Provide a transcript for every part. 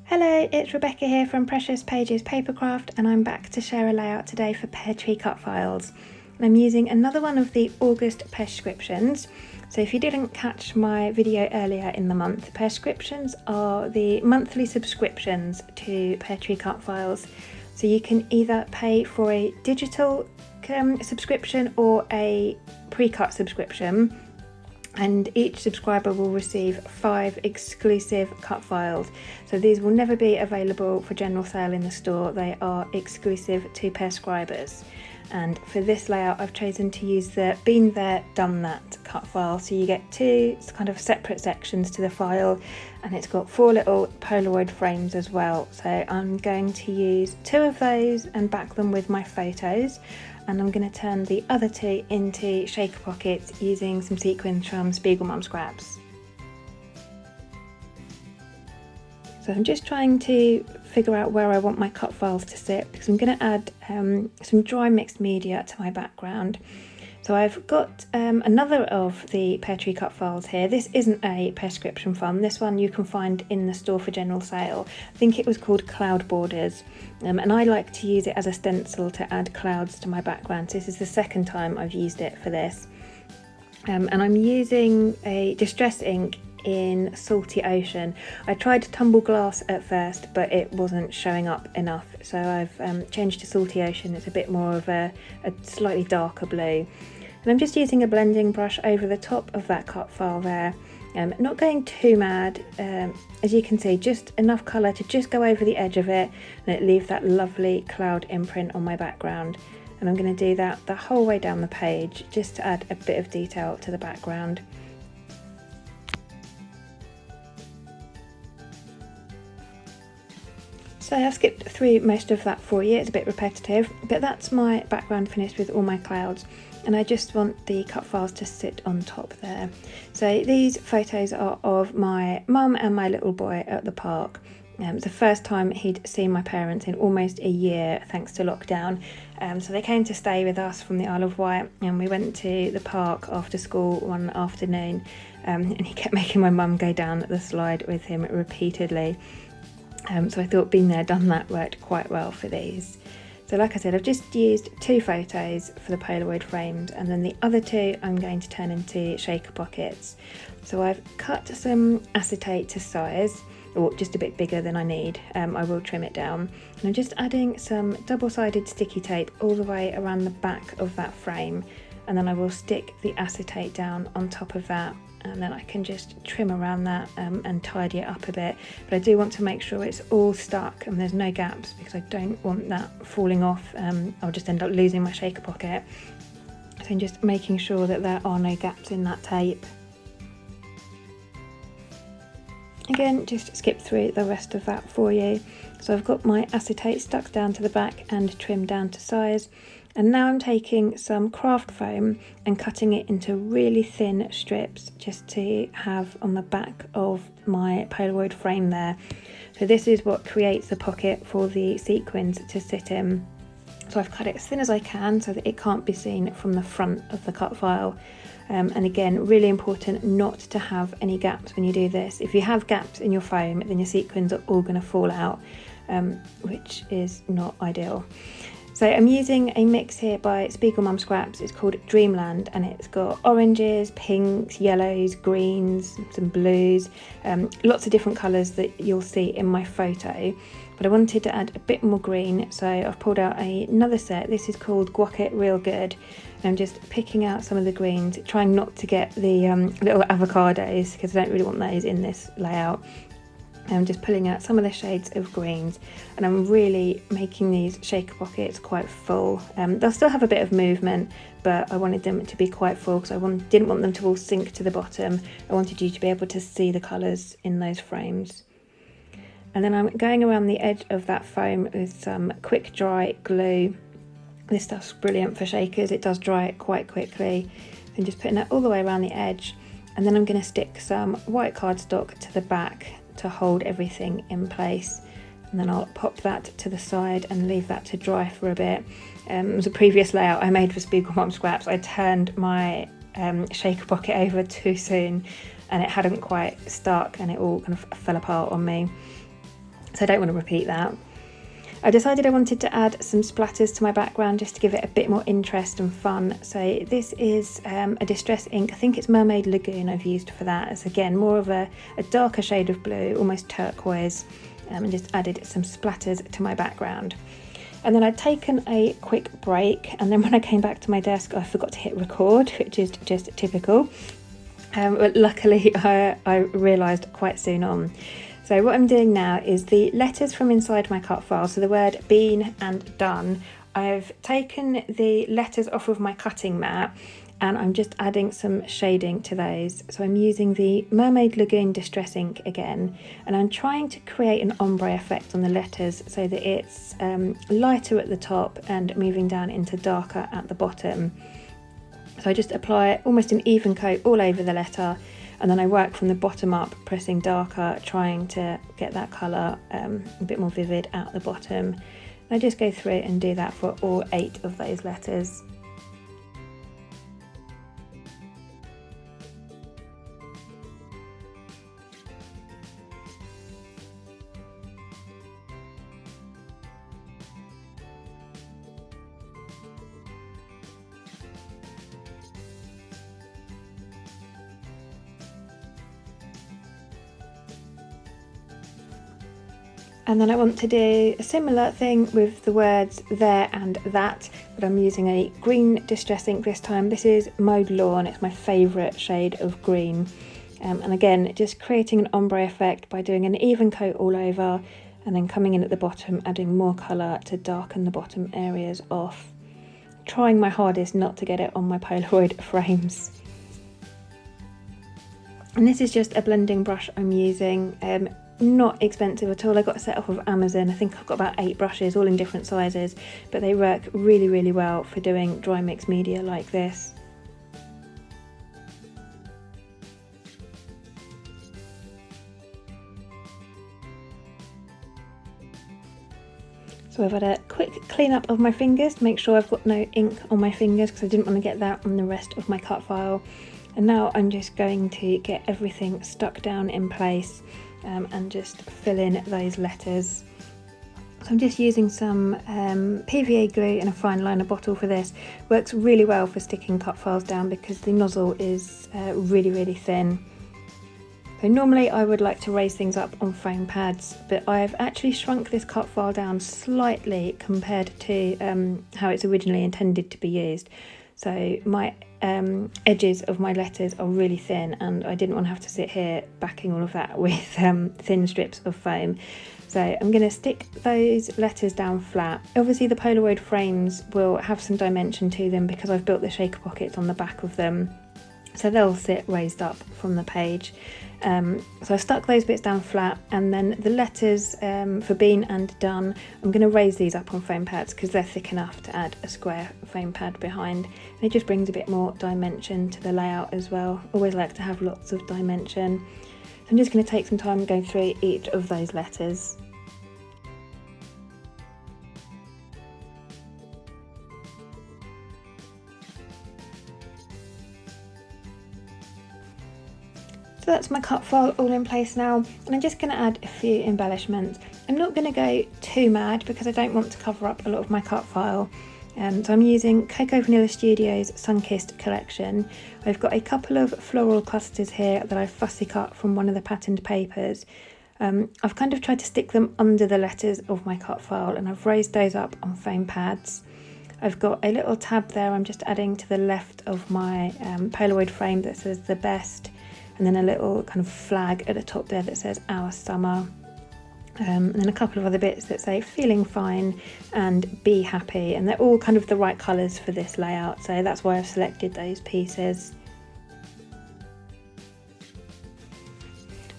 Hello, it's Rebecca here from Precious Pages Papercraft, and I'm back to share a layout today for Peartree Cutfiles. And I'm using another one of the August Pearscriptions. So if you didn't catch my video earlier in the month, Pearscriptions are the monthly subscriptions to Peartree Cutfiles. So you can either pay for a digital subscription or a pre-cut subscription. And each subscriber will receive 5 exclusive cut files. So these will never be available for general sale in the store. They are exclusive to Pearscribers. And for this layout, I've chosen to use the Been There, Done That cut file. So you get 2 kind of separate sections to the file, and it's got 4 little Polaroid frames as well. So I'm going to use 2 of those and back them with my photos. And I'm going to turn the other 2 into shaker pockets using some sequins from Spiegelmum scraps. So I'm just trying to figure out where I want my cut files to sit, because I'm going to add some dry mixed media to my background. So I've got another of the Peartree cut files here. This isn't a Pearscription fund. This one you can find in the store for general sale. I think it was called Cloud Borders, and I like to use it as a stencil to add clouds to my background. So this is the second time I've used it for this. And I'm using a distress ink in Salty Ocean. I tried Tumble Glass at first, but it wasn't showing up enough. So I've changed to Salty Ocean. It's a bit more of a slightly darker blue. And I'm just using a blending brush over the top of that cut file there. Not going too mad, as you can see, just enough colour to just go over the edge of it and it leave that lovely cloud imprint on my background. And I'm going to do that the whole way down the page, just to add a bit of detail to the background. So I've skipped through most of that for you. It's a bit repetitive, but that's my background finished with all my clouds. And I just want the cut files to sit on top there. So these photos are of my mum and my little boy at the park. It's the first time he'd seen my parents in almost a year, thanks to lockdown. So they came to stay with us from the Isle of Wight, and we went to the park after school one afternoon, and he kept making my mum go down the slide with him repeatedly. So I thought Been There, Done That worked quite well for these. So like I said, I've just used 2 photos for the Polaroid frames, and then the other 2 I'm going to turn into shaker pockets. So I've cut some acetate to size, or just a bit bigger than I need. I will trim it down. And I'm just adding some double-sided sticky tape all the way around the back of that frame, and then I will stick the acetate down on top of that, and then I can just trim around that and tidy it up a bit. But I do want to make sure it's all stuck and there's no gaps, because I don't want that falling off. I'll just end up losing my shaker pocket. So I'm just making sure that there are no gaps in that tape. Again, just skip through the rest of that for you. So I've got my acetate stuck down to the back and trimmed down to size. And now I'm taking some craft foam and cutting it into really thin strips, just to have on the back of my Polaroid frame there. So this is what creates the pocket for the sequins to sit in. So I've cut it as thin as I can so that it can't be seen from the front of the cut file. And again, really important not to have any gaps when you do this. If you have gaps in your foam, then your sequins are all going to fall out, which is not ideal. So I'm using a mix here by Spiegelmum Scraps. It's called Dreamland, and it's got oranges, pinks, yellows, greens, some blues, lots of different colours that you'll see in my photo. But I wanted to add a bit more green, so I've pulled out another set. This is called Guac It Real Good. And I'm just picking out some of the greens, trying not to get the little avocados, because I don't really want those in this layout. I'm just pulling out some of the shades of greens, and I'm really making these shaker pockets quite full. They'll still have a bit of movement, but I wanted them to be quite full because I didn't want them to all sink to the bottom. I wanted you to be able to see the colours in those frames. And then I'm going around the edge of that foam with some quick dry glue. This stuff's brilliant for shakers, it does dry it quite quickly. And just putting that all the way around the edge. And then I'm going to stick some white cardstock to the back to hold everything in place, and then I'll pop that to the side and leave that to dry for a bit. It was a previous layout I made for Spiegelmum Scraps. I turned my shaker pocket over too soon and it hadn't quite stuck, and it all kind of fell apart on me. so I don't want to repeat that. I decided I wanted to add some splatters to my background just to give it a bit more interest and fun. So this is a distress ink. I think it's Mermaid Lagoon I've used for that. It's again more of a darker shade of blue, almost turquoise, and just added some splatters to my background. And then I'd taken a quick break, and then when I came back to my desk I forgot to hit record, which is just typical. But luckily I realised quite soon on. So what I'm doing now is the letters from inside my cut file, so the word been and done. I've taken the letters off of my cutting mat and I'm just adding some shading to those. So I'm using the Mermaid Lagoon Distress Ink again, and I'm trying to create an ombre effect on the letters so that it's lighter at the top and moving down into darker at the bottom. So I just apply almost an even coat all over the letter, and then I work from the bottom up, pressing darker, trying to get that colour a bit more vivid at the bottom. And I just go through and do that for all 8 of those letters. And then I want to do a similar thing with the words there and that, but I'm using a green distress ink this time. This is Maude Lawn, it's my favourite shade of green. And again, just creating an ombre effect by doing an even coat all over and then coming in at the bottom, adding more colour to darken the bottom areas off. Trying my hardest not to get it on my Polaroid frames. And this is just a blending brush I'm using. Not expensive at all. I got a set off of Amazon. I think I've got about 8 brushes, all in different sizes, but they work really, really well for doing dry mix media like this. So I've had a quick clean up of my fingers to make sure I've got no ink on my fingers, because I didn't want to get that on the rest of my cut file. And now I'm just going to get everything stuck down in place and just fill in those letters. So I'm just using some PVA glue in a fine liner bottle for this. Works really well for sticking cut files down because the nozzle is really, really thin. So normally I would like to raise things up on foam pads, but I've actually shrunk this cut file down slightly compared to how it's originally intended to be used. So my edges of my letters are really thin, and I didn't want to have to sit here backing all of that with thin strips of foam. So I'm going to stick those letters down flat. Obviously the Polaroid frames will have some dimension to them because I've built the shaker pockets on the back of them, so they'll sit raised up from the page. So I've stuck those bits down flat, and then the letters for been and done, I'm going to raise these up on foam pads because they're thick enough to add a square foam pad behind, and it just brings a bit more dimension to the layout as well. Always like to have lots of dimension. So I'm just going to take some time going through each of those letters. So that's my cut file all in place now, and I'm just going to add a few embellishments. I'm not going to go too mad because I don't want to cover up a lot of my cut file. So I'm using Cocoa Vanilla Studios Sunkissed collection. I've got a couple of floral clusters here that I've fussy cut from one of the patterned papers. I've kind of tried to stick them under the letters of my cut file, and I've raised those up on foam pads. I've got a little tab there I'm just adding to the left of my Polaroid frame that says the best, and then a little kind of flag at the top there that says our summer. And then a couple of other bits that say feeling fine and be happy, and they're all kind of the right colours for this layout, so that's why I've selected those pieces.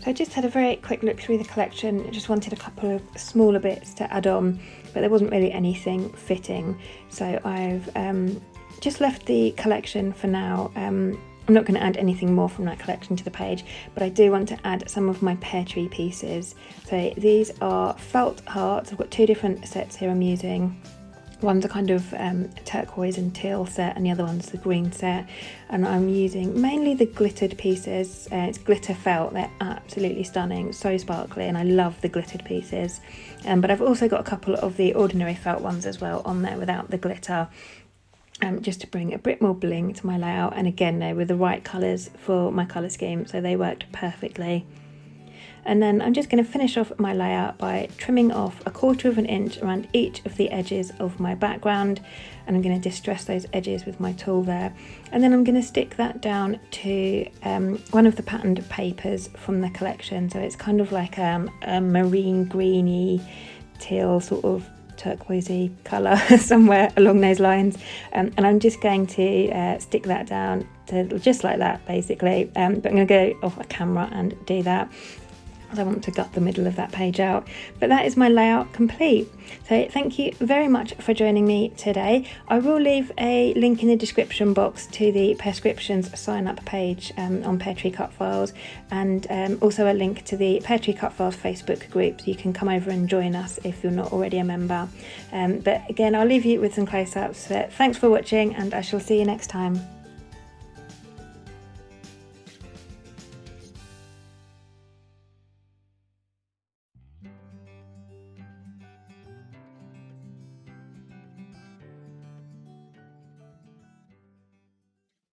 So I just had a very quick look through the collection. I just wanted a couple of smaller bits to add on, but there wasn't really anything fitting, so I've just left the collection for now. I'm not going to add anything more from that collection to the page, but I do want to add some of my Peartree pieces. So these are felt hearts. I've got 2 different sets here I'm using. One's a kind of turquoise and teal set, and the other one's the green set. And I'm using mainly the glittered pieces. It's glitter felt. They're absolutely stunning, so sparkly, and I love the glittered pieces. But I've also got a couple of the ordinary felt ones as well on there without the glitter, just to bring a bit more bling to my layout. And again, they were the right colours for my colour scheme, so they worked perfectly. And then I'm just going to finish off my layout by trimming off 1/4 of an inch around each of the edges of my background, and I'm going to distress those edges with my tool there. And then I'm going to stick that down to one of the patterned papers from the collection. So it's kind of like a marine greeny teal sort of turquoisey colour somewhere along those lines, and I'm just going to stick that down to just like that basically, but I'm going to go off a camera and do that. I want to gut the middle of that page out. But that is my layout complete. So thank you very much for joining me today. I will leave a link in the description box to the Pearscriptions sign up page on Peartree Cutfiles, and also a link to the Peartree Cutfiles Facebook group, so you can come over and join us if you're not already a member. But again, I'll leave you with some close-ups. Thanks for watching, and I shall see you next time.